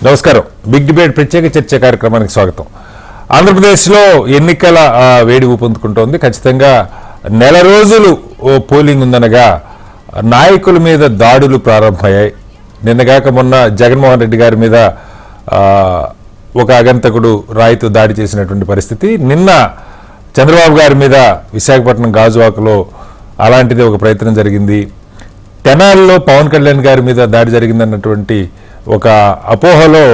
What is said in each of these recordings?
నమస్కారం. Big debate ప్రత్యేక చర్చ కార్యక్రమానికి స్వాగతం. ఆంధ్రప్రదేశ్లో ఎన్నికల వేడి ఊపందుకుంటోంది. ఖచ్చితంగా నెల రోజులు పోలింగ్ ఉందనగా నాయకుల మీద దాడులు ప్రారంభమయ్యాయి. నిన్నగాక మొన్న జగన్మోహన్ రెడ్డి గారి మీద ఒక ఆగంతకుడు రాయితో దాడి చేసినటువంటి పరిస్థితి. నిన్న చంద్రబాబు గారి మీద విశాఖపట్నం గాజువాకలో అలాంటిది ఒక ప్రయత్నం జరిగింది. తెనాలిలో పవన్ కళ్యాణ్ గారి మీద దాడి జరిగిందన్నటువంటి ఒక అపోహలో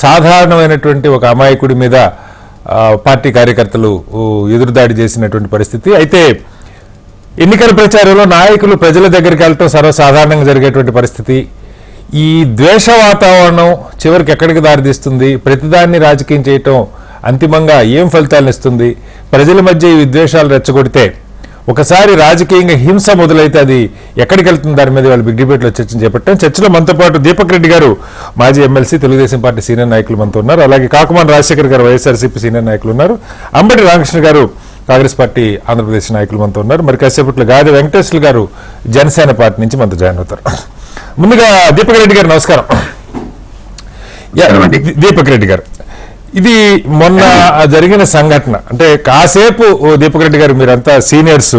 సాధారణమైనటువంటి ఒక అమాయకుడి మీద పార్టీ కార్యకర్తలు ఎదురుదాడి చేసినటువంటి పరిస్థితి. అయితే ఎన్నికల ప్రచారంలో నాయకులు ప్రజల దగ్గరికి వెళ్ళటం సర్వసాధారణంగా జరిగేటువంటి పరిస్థితి. ఈ ద్వేష వాతావరణం చివరికి ఎక్కడికి దారితీస్తుంది? ప్రతిదాన్ని రాజకీయం చేయటం అంతిమంగా ఏం ఫలితాలను ఇస్తుంది? ప్రజల మధ్య ఈ విద్వేషాలు రెచ్చగొడితే ఒకసారి రాజకీయంగా హింస మొదలైతే అది ఎక్కడికి వెళ్తుంది? దాని మీద వాళ్ళు బిగ్ డిబేట్లో చర్చను చేపట్టాం. చర్చలో మనతో పాటు దీపక్ రెడ్డి గారు మాజీ ఎమ్మెల్సీ, తెలుగుదేశం పార్టీ సీనియర్ నాయకులు మనతో ఉన్నారు. అలాగే కాకుమాన్ రాజశేఖర్ గారు వైఎస్ఆర్సీపీ సీనియర్ నాయకులు ఉన్నారు. అంబటి రామకృష్ణ గారు కాంగ్రెస్ పార్టీ ఆంధ్రప్రదేశ్ నాయకులు మనతో ఉన్నారు. మరి కాసేపట్లో గాది వెంకటేశ్వర గారు జనసేన పార్టీ నుంచి మనతో జాయిన్ అవుతారు. ముందుగా దీపక్ రెడ్డి గారు నమస్కారం. దీపక్ రెడ్డి గారు, ఇది మొన్న జరిగిన సంఘటన అంటే కాసేపు దీపక్ రెడ్డి గారు మీరంతా సీనియర్స్,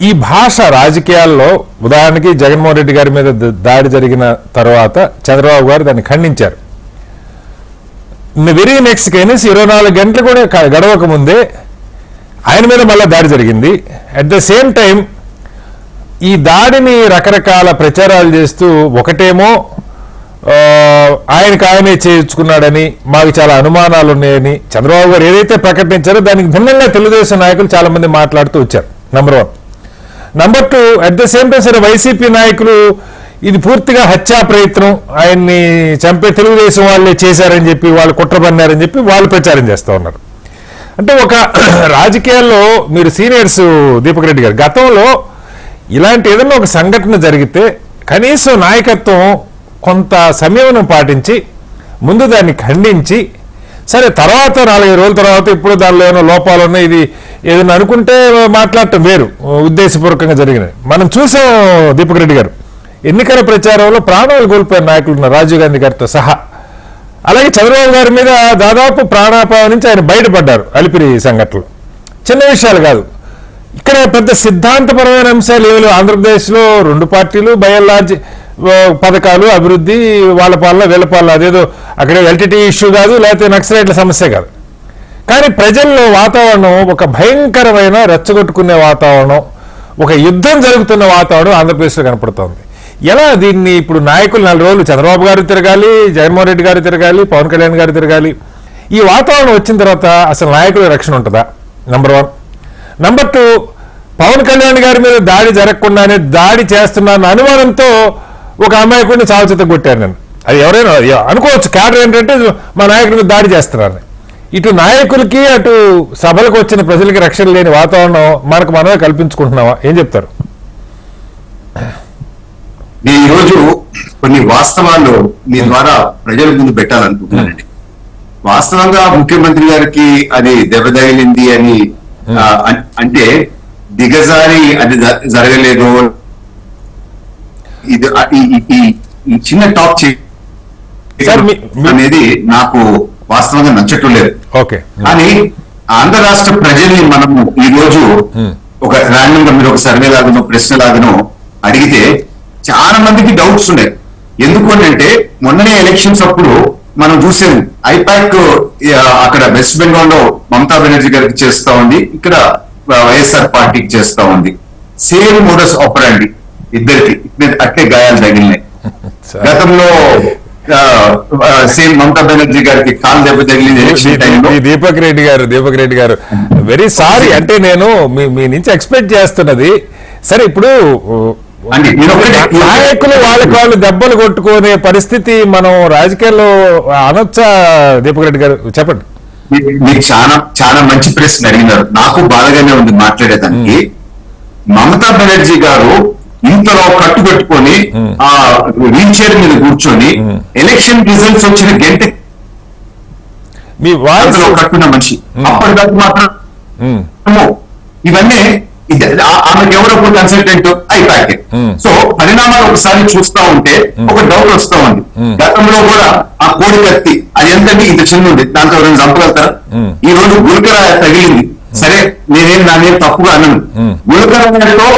ఈ భాష రాజకీయాల్లో ఉదాహరణకి జగన్మోహన్ రెడ్డి గారి మీద దాడి జరిగిన తర్వాత చంద్రబాబు గారు దాన్ని ఖండించారు. వెరీ నెక్స్ట్ కనీసం 24 గంటలు కూడా గడవక ముందే ఆయన మీద మళ్ళీ దాడి జరిగింది. అట్ ద సేమ్ టైం ఈ దాడిని రకరకాల ప్రచారాలు చేస్తూ ఒకటేమో ఆయననే చేయించుకున్నాడని, మాకు చాలా అనుమానాలు ఉన్నాయని చంద్రబాబు గారు ఏదైతే ప్రకటించారో దానికి భిన్నంగా తెలుగుదేశం నాయకులు చాలా మంది మాట్లాడుతూ వచ్చారు. Number 1. Number 2, at the same time సరే వైసీపీ నాయకులు ఇది పూర్తిగా హత్యా ప్రయత్నం, ఆయన్ని చంపే తెలుగుదేశం వాళ్ళే చేశారని చెప్పి, వాళ్ళు కుట్ర పన్నారని చెప్పి వాళ్ళు ప్రచారం చేస్తూ ఉన్నారు. అంటే ఒక రాజకీయాల్లో మీరు సీనియర్స్ దీపక్ రెడ్డి గారు, గతంలో ఇలాంటి ఏదైనా ఒక సంఘటన జరిగితే కనీసం నాయకత్వం కొంత సంయమనం పాటించి ముందు దాన్ని ఖండించి, సరే తర్వాత 4-5 రోజుల తర్వాత ఇప్పుడు దానిలో ఏమైనా లోపాలు ఉన్నాయి, ఇది ఏదైనా అనుకుంటే మాట్లాడటం వేరు, ఉద్దేశపూర్వకంగా జరిగినది మనం చూసాం. దీపక్ రెడ్డి గారు, ఎన్నికల ప్రచారంలో ప్రాణాలు కోల్పోయిన నాయకులు ఉన్నారు, రాజీవ్ గాంధీ గారితో సహా. అలాగే చంద్రబాబు గారి మీద దాదాపు ప్రాణాపాయం నుంచి ఆయన బయటపడ్డారు అలిపిరి సంఘటనలు. చిన్న విషయాలు కాదు. ఇక్కడ పెద్ద సిద్ధాంతపరమైన అంశాలు ఏమి లేవు. ఆంధ్రప్రదేశ్లో 2 పార్టీలు బయల్లార్జ్ పథకాలు, అభివృద్ధి, వాళ్ళ పాలన వీళ్ళ పాలన, అదేదో అక్కడ ఎల్టీటీ ఇష్యూ కాదు, లేకపోతే నక్సలైట్ల సమస్య కాదు. కానీ ప్రజల్లో వాతావరణం ఒక భయంకరమైన రెచ్చగొట్టుకునే వాతావరణం, ఒక యుద్ధం జరుగుతున్న వాతావరణం ఆంధ్రప్రదేశ్లో కనపడుతోంది. ఎలా దీన్ని ఇప్పుడు నాయకులు 4 రోజులు చంద్రబాబు గారు తిరగాలి, జగన్మోహన్ రెడ్డి గారు తిరగాలి, పవన్ కళ్యాణ్ గారు తిరగాలి. ఈ వాతావరణం వచ్చిన తర్వాత అసలు నాయకుల రక్షణ ఉంటుందా? నంబర్ 1. నంబర్ 2, పవన్ కళ్యాణ్ గారి మీద దాడి జరగకుండానే దాడి చేస్తున్నారన్న అనుమానంతో ఒక అమాయకుడిని చావుచేత కొట్టారు. నేను అది ఎవరైనా అనుకోవచ్చు, క్యాడర్ ఏంటంటే మా నాయకుడి మీద దాడి చేస్తున్నారని. ఇటు నాయకులకి అటు సభలకు వచ్చిన ప్రజలకి రక్షణ లేని వాతావరణం మనకు మనమే కల్పించుకుంటున్నావా? ఏం చెప్తారు? నేను ఈరోజు కొన్ని వాస్తవాలు మీ ద్వారా ప్రజల ముందు పెట్టాలనుకుంటున్నానండి. వాస్తవంగా ముఖ్యమంత్రి గారికి అది దెబ్బతగిలింది అని అంటే దిగజారి అది జరగలేదు, ఇది ఈ చిన్న టాక్ అనేది నాకు వాస్తవంగా నచ్చటం లేదు. కానీ ఆంధ్ర రాష్ట్ర ప్రజల్ని మనము ఈ రోజు ఒక ర్యాండమ్ గా మీరు ఒక సర్వే లాగానో ప్రశ్న లాగానో అడిగితే చాలా మందికి డౌట్స్ ఉన్నాయి. ఎందుకు అంటే మొన్ననే ఎలక్షన్స్ అప్పుడు మనం చూసాము, ఐపాక్ అక్కడ వెస్ట్ బెంగాల్ లో మమతా బెనర్జీ గారికి చేస్తా ఉంది, ఇక్కడ వైఎస్ఆర్ పార్టీకి చేస్తా ఉంది. సేమ్ మోడస్ ఆపరాండి ఇద్దరికి అట్లే గాయాలు తగిలినాయి. గతంలో సేమ్ మమతా బెనర్జీ గారికి కాలు దెబ్బ తగిలింది ఎలక్షన్ టైంలో. దీపక్ రెడ్డి గారు వెరీ సారీ. అంటే నేను మీ నుంచి ఎక్స్పెక్ట్ చేస్తున్నది, సరే ఇప్పుడు నాయకులు వాళ్ళు దెబ్బలు కొట్టుకునే పరిస్థితి మనం రాజకీయాల్లో అనొచ్చా? దీపక్ రెడ్డి గారు చెప్పండి. మీరు చాలా మంచి ప్రశ్న అడిగినారు, నాకు బాధగానే ఉంది మాట్లాడేదానికి. మమతా బెనర్జీ గారు ఇంతలో కట్టుబెట్టుకొని ఆ వీల్ చైర్ మీద కూర్చొని ఎలక్షన్ రిజల్ట్స్ వచ్చిన గంట కట్టుకున్న మనిషి. అప్పటిదాకా మాత్రం ఇవన్నీ ఆమెకు ఎవరో కన్సల్టెంట్ అయిపోయాకే. సో పరిణామాలు ఒకసారి చూస్తా ఉంటే ఒక డౌట్ వస్తా ఉంది. గతంలో కూడా ఆ కోడి కత్తి అది ఎంతంటే ఇంత చిన్న ఉంది, దాంతో ఎవరైనా చంపగలుగుతారా? ఈ రోజు గుల్కరా తగిలింది, సరే నానేం తప్పుగా అన్నాను. గుల్కరాతో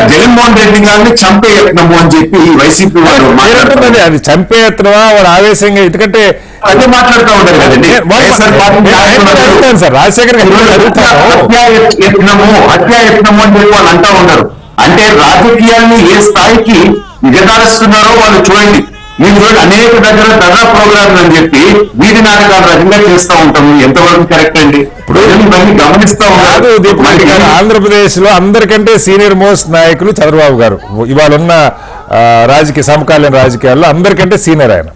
జగన్మోహన్ రెడ్డి గారిని చంపే యత్నము అని చెప్పి వైసీపీ వాళ్ళు మాట్లాడుతుంది. అది చంపే యత్నమా వాడు ఆవేశంగా, ఎందుకంటే అదే మాట్లాడుతూ ఉంటారు కదండి. సార్ రాజశేఖర్ యత్నము హత్యాయత్నము అని చెప్పి వాళ్ళు అంటా ఉన్నారు. అంటే రాజకీయాన్ని ఏ స్థాయికి దిగదారుస్తున్నారో వాళ్ళు చూడండి. మీరు చూడండి, అనేక దగ్గర దర్రా ప్రోగ్రాంలు అని చెప్పి వీధి నాటకాలు రకంగా చేస్తూ ఉంటాము. ఎంతవరకు కరెక్ట్ అండి? ఇప్పుడు ఇవన్నీ గమనిస్తా ఉన్నారు. ఆంధ్రప్రదేశ్ లో అందరికంటే సీనియర్ మోస్ట్ నాయకులు చంద్రబాబు గారు. ఇవాళ ఉన్న రాజకీయ సమకాలీన రాజకీయాల్లో అందరికంటే సీనియర్ ఆయన.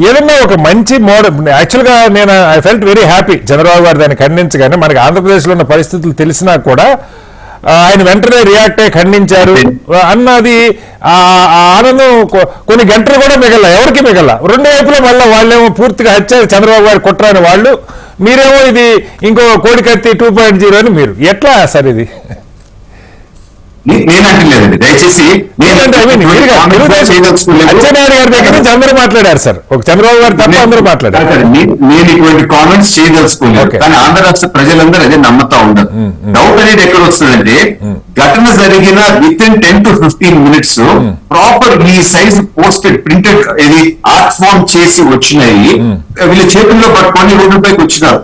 ఏదన్నా ఒక మంచి మోడల్, యాక్చువల్గా నేను I felt very happy Chandrababu గారు దాన్ని ఖండించగానే. మనకి ఆంధ్రప్రదేశ్లో ఉన్న పరిస్థితులు తెలిసినా కూడా ఆయన వెంటనే రియాక్ట్ అయ్యి ఖండించారు అన్నది ఆనందం కొన్ని గంటలు కూడా మిగల, ఎవరికి మిగల. రెండు వైపులో మళ్ళీ వాళ్ళేమో పూర్తిగా హత్య చంద్రబాబు గారు కుట్రని వాళ్ళు, మీరేమో ఇది ఇంకో కోడికత్తి 2.0 అని మీరు. ఎట్లా సార్ ఇది? నేనంటలేదండి, దయచేసి అచ్చెన్నాయుడు గారి దగ్గర నుంచి అందరూ మాట్లాడారు సార్, ఒక చంద్రబాబు గారు తప్ప అందరూ మాట్లాడారు. నేను ఇటువంటి కామెంట్స్ చేయదలుచుకోలేదు, కానీ ఆంధ్ర రాష్ట్ర ప్రజలందరూ అదే నమ్ముతా ఉండదు. డౌట్ అనేది ఎక్కడ వస్తుందంటే, ఘటన జరిగిన with in 10 to 15 minutes proper ఈ సైజ్ పోస్టెడ్ ప్రింటెడ్ ఇది ఆర్ట్ ఫామ్ చేసి వచ్చినాయి. వీళ్ళ చేతుల్లో పట్టుకొని రోడ్లపైకి వచ్చినారు.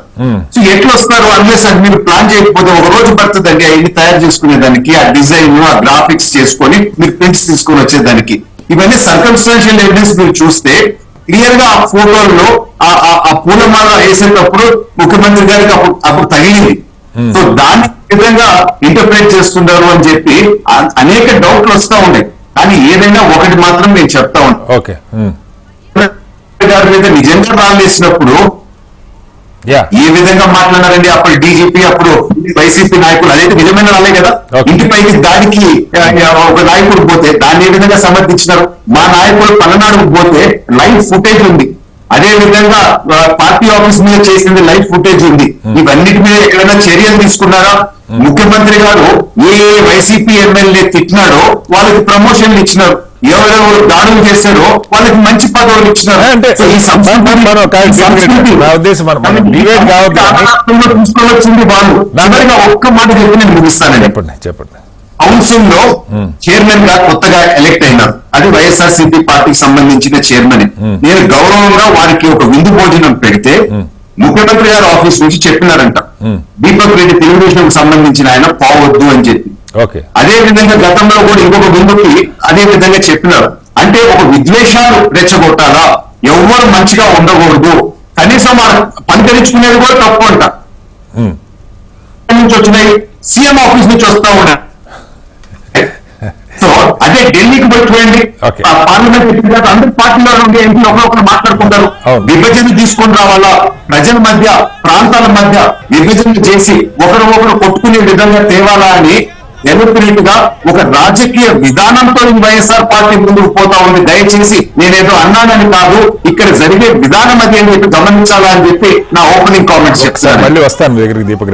సో ఎట్లా వస్తారు అన్లెస్ అది మీరు ప్లాన్ చేయకపోతే ఒక రోజు పడుతుందండి అవన్నీ తయారు చేసుకునే దానికి, ఆ డిజైన్ ఆ గ్రాఫిక్స్ చేసుకొని మీరు ప్రింట్స్ తీసుకొని వచ్చేదానికి. ఇవన్నీ సర్కమ్స్టాన్షియల్ ఎవిడెన్స్ మీరు చూస్తే క్లియర్ గా ఆ ఫోటోల్లో ఆ పూలమాల వేసేటప్పుడు ముఖ్యమంత్రి గారికి అప్పుడు తగిలింది. సో దాన్ని విధంగా ఇంటర్ప్రిట్ చేస్తున్నారు అని చెప్పి అనేక డౌట్లు వస్తా ఉన్నాయి. కానీ ఏదైనా ఒకటి మాత్రం నేను చెప్తా ఉన్నాను, గారి మీద నిజంగా రాలేసినప్పుడు ఏ విధంగా మాట్లాడారండి అప్పుడు డీజీపీ, అప్పుడు వైసీపీ నాయకులు. అదైతే నిజమైన వాళ్ళే కదా. ఇంటిపైకి దాడికి ఒక నాయకుడు పోతే దాన్ని ఏ విధంగా సమర్థించినారు? మా నాయకుడు పలనాడుకు పోతే లైవ్ ఫుటేజ్ ఉంది, అదే విధంగా పార్టీ ఆఫీస్ మీద చేసింది లైవ్ ఫుటేజ్ ఉంది. ఇవన్నిటి మీద ఎక్కడైనా చర్యలు తీసుకున్నారా? ముఖ్యమంత్రి గారు ఏ వైసీపీ ఎమ్మెల్యే తిట్టినాడో వాళ్ళకి ప్రమోషన్లు ఇచ్చినారు, ఎవరెవరు దాడులు చేశారో వాళ్ళకి మంచి పదవులు ఇచ్చినారు. అంటే తీసుకోవచ్చింది వాళ్ళు. చివరిగా ఒక్క మాట చెప్పి నేను ముగిస్తానండి. చెప్పండి. కౌన్సిల్ లో చైర్మన్ గా కొత్తగా ఎలక్ట్ అయినారు, అది వైఎస్ఆర్సీపీ పార్టీకి సంబంధించిన చైర్మన్. నేను గౌరవంగా వారికి ఒక విందు భోజనం పెడితే ముఖ్యమంత్రి గారి ఆఫీస్ నుంచి చెప్పినారంట, దీపక్ రెడ్డి తెలుగుదేశం సంబంధించిన ఆయన పోవద్దు అని చెప్పి. అదే విధంగా గతంలో కూడా ఇంకొక విందుకి అదే విధంగా చెప్పినారు. అంటే ఒక విద్వేషాలు రెచ్చగొట్టాలా, ఎవ్వరు మంచిగా ఉండకూడదు, కనీసం పంటరించుకునేది కూడా తప్పు అంట. నుంచి వచ్చినాయి, సీఎం ఆఫీస్ నుంచి వస్తా ఉన్నా. సో అదే ఢిల్లీకి పోయి చూడండి, పార్లమెంట్ అందరి పార్టీలో ఉండే ఎంపీలు ఒకరొకరు మాట్లాడుకుంటారు. విభజన తీసుకొని రావాలా, ప్రజల మధ్య ప్రాంతాల మధ్య విభజన చేసి ఒకరు కొట్టుకునే విధంగా తేవాలా అని డెలిబరేట్ గా ఒక రాజకీయ విధానంతో వైఎస్ఆర్ పార్టీ ముందుకు పోతా ఉంది. దయచేసి నేనేదో అన్నానని కాదు, ఇక్కడ జరిగే విధానం అది అని చెప్పి గమనించాలా అని చెప్పి నా ఓపెనింగ్ కామెంట్స్ చెప్తాను. మళ్ళీ వస్తాను దగ్గరికి దీపక్.